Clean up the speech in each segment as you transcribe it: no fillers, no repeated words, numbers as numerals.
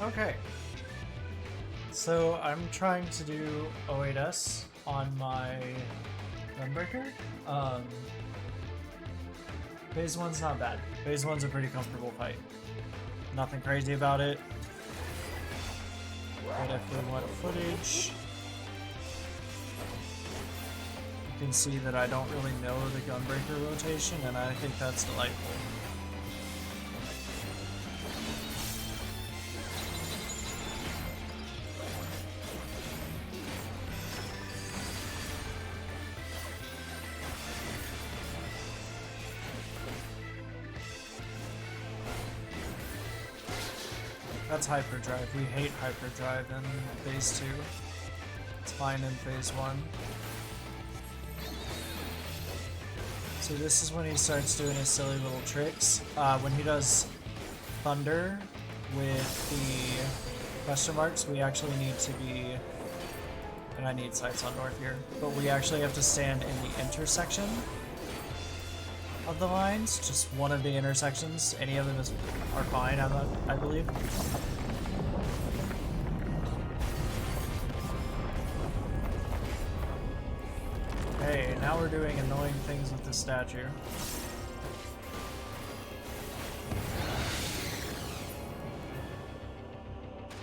Okay. So I'm trying to do O8S on my Gunbreaker. Phase 1's not bad. Phase 1's a pretty comfortable fight. Nothing crazy about it. But if we want footage, you can see that I don't really know the Gunbreaker rotation, and I think that's delightful. That's hyperdrive. We hate hyperdrive in phase 2. It's fine in phase 1. So this is when he starts doing his silly little tricks. When he does thunder with the question marks, we actually need to be, and I need sights on north here, but we actually have to stand in the intersection of the lines, just one of the intersections. Any of them are fine, I believe. Okay, now we're doing annoying things with the statue.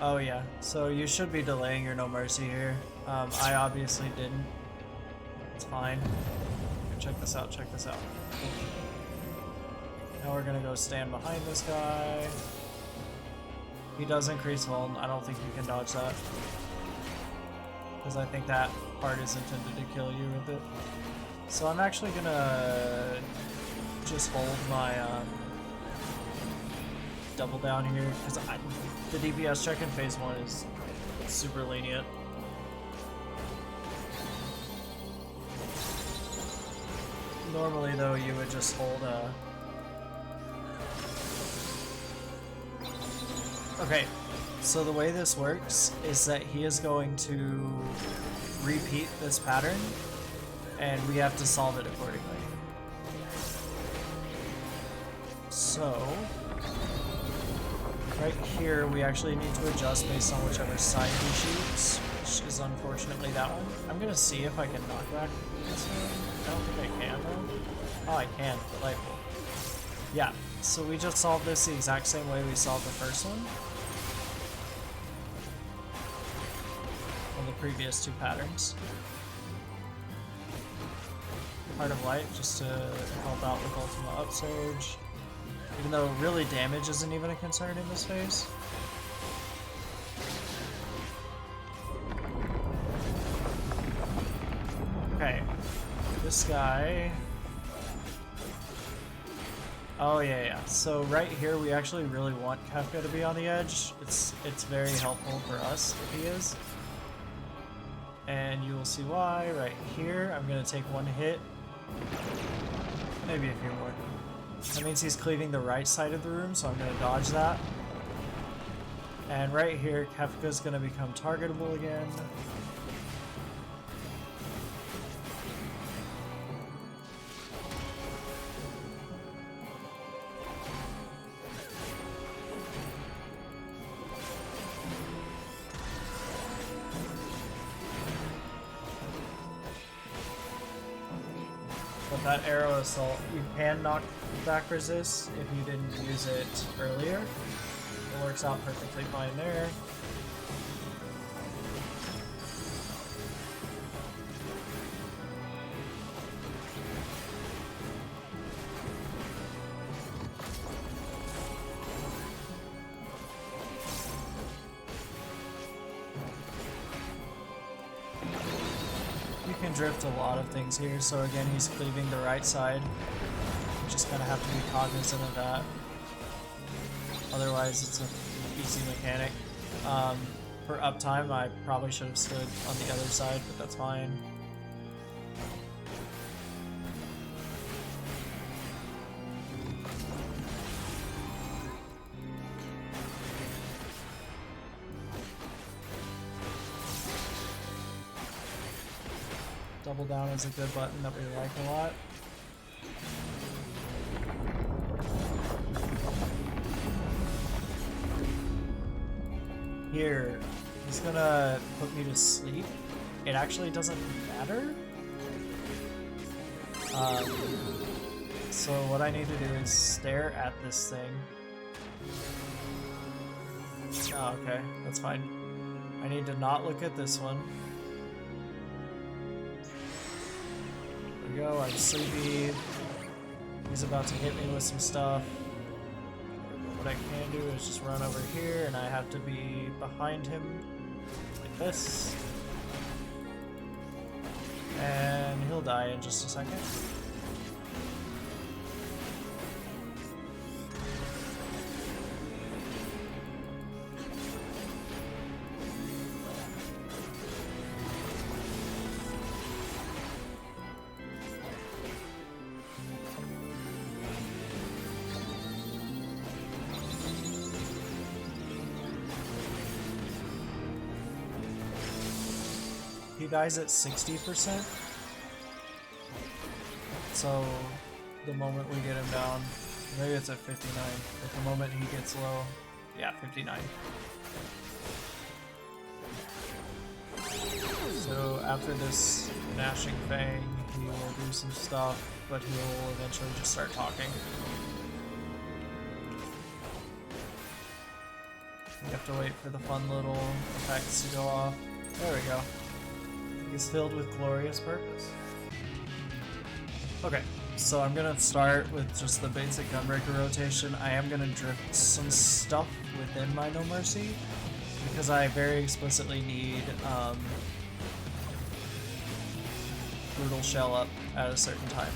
Oh yeah, so you should be delaying your No Mercy here. I obviously didn't. It's fine. Check this out, check this out. Now we're gonna go stand behind this guy. He does increase vuln. I don't think you can dodge that, because I think that part is intended to kill you with it. So I'm actually gonna just hold my double down here, because the DPS check in phase 1 is super lenient. Normally though, you would just hold a... Okay, so the way this works is that he is going to repeat this pattern, and we have to solve it accordingly. So, right here we actually need to adjust based on whichever side he shoots, which is unfortunately that one. I'm gonna see if I can knock back this one. I don't think I can though. Oh, I can. Delightful. Yeah, so we just solved this the exact same way we solved the first one. On the previous 2 patterns. Heart of Light, just to help out with Ultima Upsurge. Even though really damage isn't even a concern in this phase. Okay, this guy... Oh yeah. So right here we actually really want Kefka to be on the edge. It's very helpful for us if he is. And you will see why right here. I'm gonna take 1 hit. Maybe a few more. That means he's cleaving the right side of the room, so I'm gonna dodge that. And right here, Kefka's gonna become targetable again. But that arrow assault, you can knock back resist if you didn't use it earlier. It works out perfectly fine there. You can drift a lot of things here, so again he's cleaving the right side. You just kind of have to be cognizant of that. Otherwise it's an easy mechanic. For uptime I probably should have stood on the other side, but that's fine. Double down is a good button that we like a lot. Here, he's gonna put me to sleep. It actually doesn't matter. So what I need to do is stare at this thing. Oh, okay, that's fine. I need to not look at this one. There we go, I'm sleepy. He's about to hit me with some stuff. What I can do is just run over here, and I have to be behind him like this. And he'll die in just a second. He dies at 60%. So the moment we get him down, maybe it's at 59, but the moment he gets low, yeah, 59. So after this gnashing fang, he will do some stuff, but he will eventually just start talking. You have to wait for the fun little effects to go off. There we go. He's filled with glorious purpose. Okay, so I'm gonna start with just the basic Gunbreaker rotation. I am gonna drift some stuff within my No Mercy, because I very explicitly need Brutal Shell up at a certain time.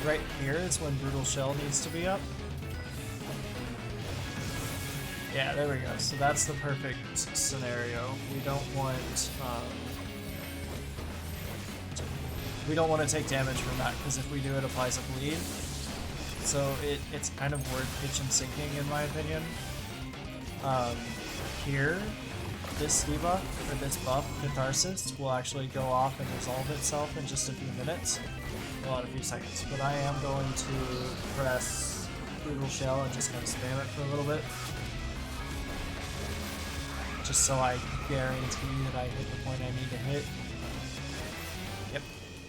Right here is when Brutal Shell needs to be up. Yeah, there we go. So that's the perfect scenario. We don't want to take damage from that, because if we do, it applies a bleed. So it's kind of worth pitch and sinking, in my opinion. Here, this debuff, or this buff, Catharsis, will actually go off and resolve itself in just a few minutes. Well, in a few seconds. But I am going to press Brutal Shell and just kind of spam it for a little bit. Just so I guarantee that I hit the point I need to hit. Yep,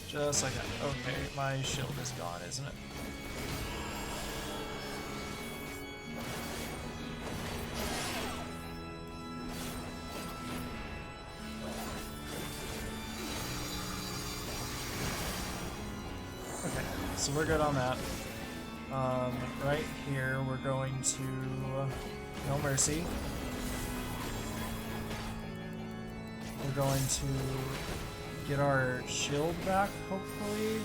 just like that. Okay, my shield is gone, isn't it? Okay, so we're good on that. Right here, we're going to No Mercy. We're going to get our shield back, hopefully.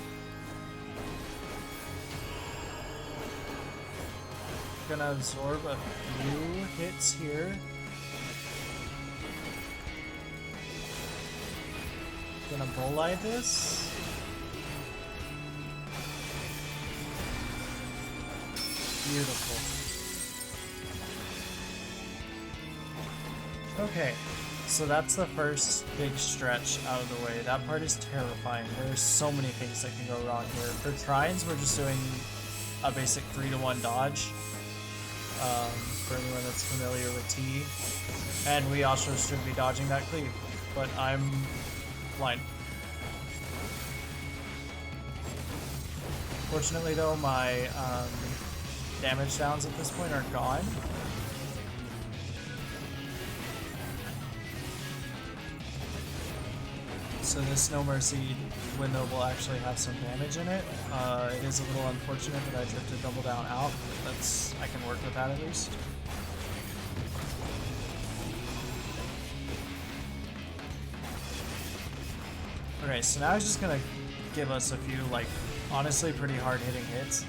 Gonna absorb a few hits here. Gonna Bolide this. Beautiful. Okay. So that's the first big stretch out of the way. That part is terrifying. There's so many things that can go wrong here. For Trines, we're just doing a basic 3-to-1 dodge. For anyone that's familiar with T. And we also should be dodging that cleave. But I'm blind. Fortunately though, my damage downs at this point are gone. So this No Mercy window will actually have some damage in it. It is a little unfortunate that I drifted double down out. That's, I can work with that at least. Okay, so now he's just gonna give us a few, like, honestly pretty hard hitting hits.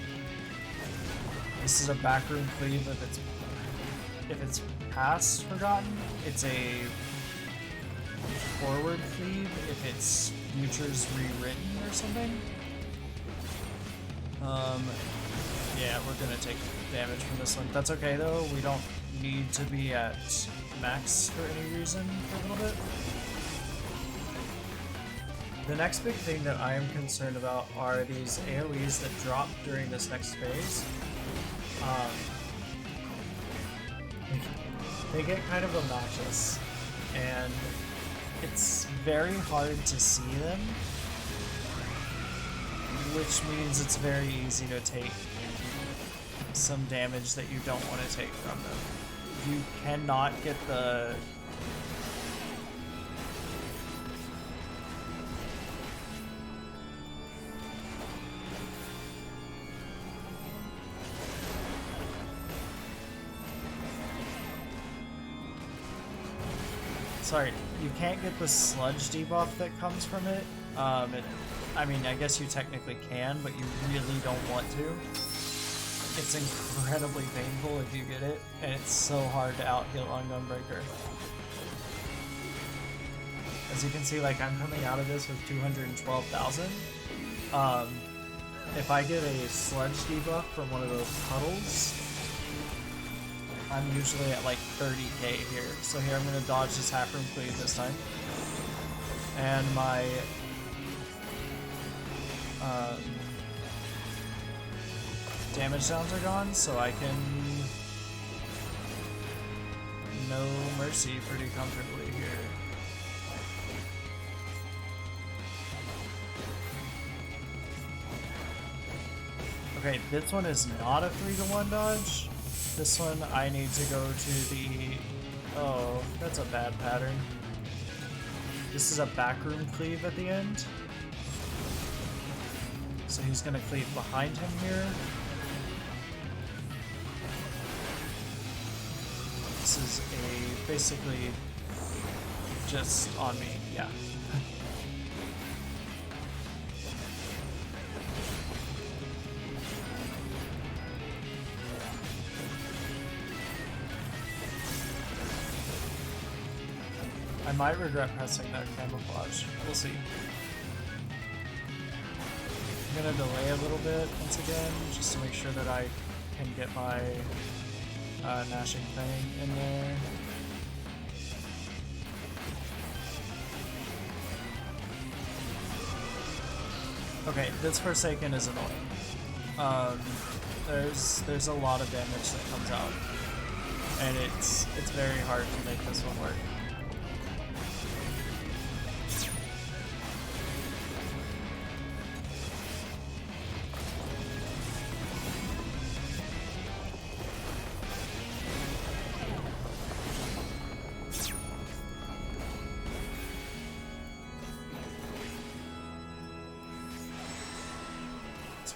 This is a backroom cleave if it's past Forgotten. It's a forward cleave if it's Future's rewritten or something. Yeah, we're gonna take damage from this one. That's okay though, we don't need to be at max for any reason for a little bit. The next big thing that I am concerned about are these AoEs that drop during this next phase. They get kind of obnoxious, and it's very hard to see them, which means it's very easy to take some damage that you don't want to take from them. You cannot get the... Sorry, you can't get the sludge debuff that comes from it. I mean, I guess you technically can, but you really don't want to. It's incredibly painful if you get it, and it's so hard to out-heal on Gunbreaker. As you can see, like, I'm coming out of this with 212,000. If I get a sludge debuff from one of those puddles, I'm usually at like 30k here. So here I'm going to dodge this half room cleave this time. And my damage downs are gone, so I can no mercy pretty comfortably here. Okay, this one is not a 3-to-1 dodge. This one, I need to go to the... Oh, that's a bad pattern. This is a backroom cleave at the end. So he's going to cleave behind him here. This is basically just on me, yeah. I might regret pressing that camouflage. We'll see. I'm gonna delay a little bit once again, just to make sure that I can get my gnashing thing in there. Okay, this Forsaken is annoying. There's a lot of damage that comes out, and it's very hard to make this one work.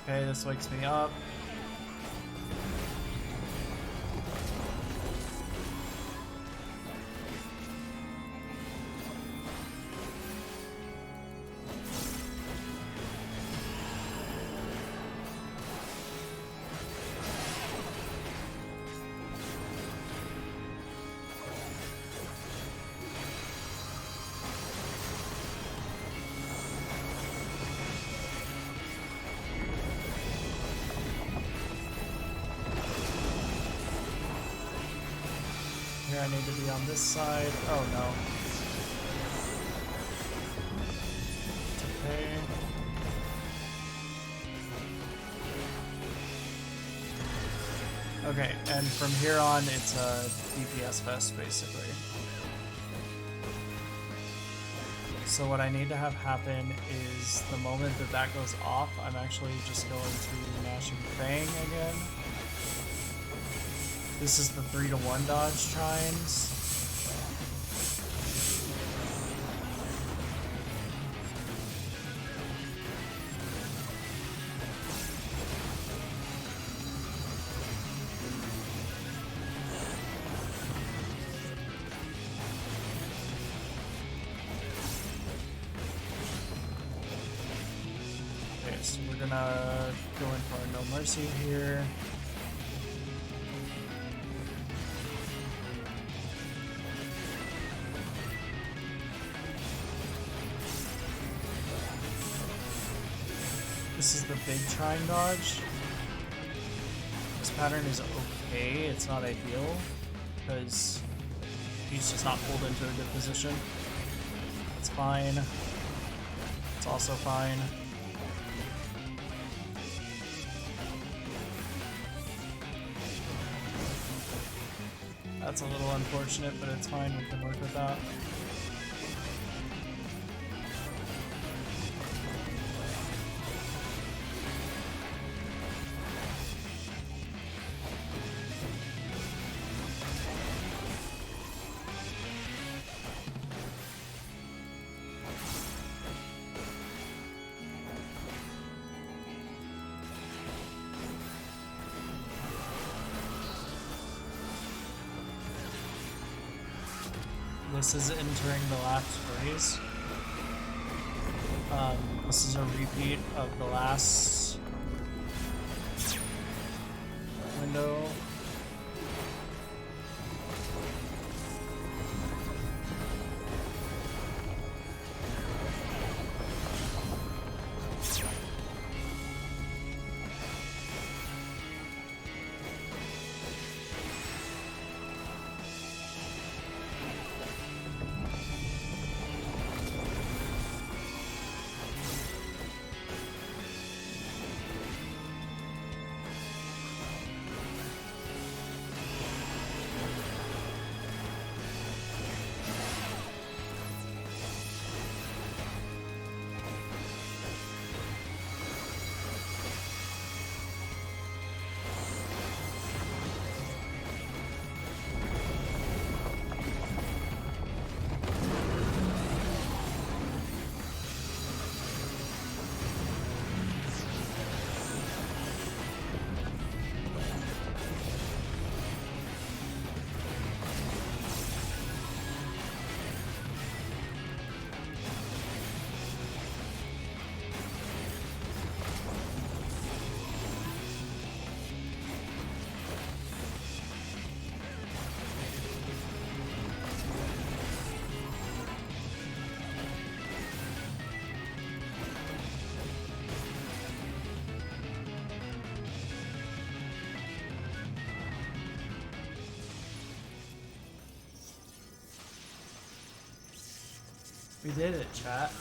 Okay, this wakes me up. I need to be on this side. Oh no. It's okay. Okay, and from here on it's a DPS fest basically. So what I need to have happen is the moment that goes off, I'm actually just going to Gnashing Fang again. This is the 3-to-1 dodge trines. Okay, so we're gonna go in for a no mercy here. This is the big trine dodge. This pattern is okay, it's not ideal, because he's just not pulled into a good position. It's fine. It's also fine. That's a little unfortunate, but it's fine. We can work with that. This is entering the last phase. This is a repeat of the last window. We did it, chat.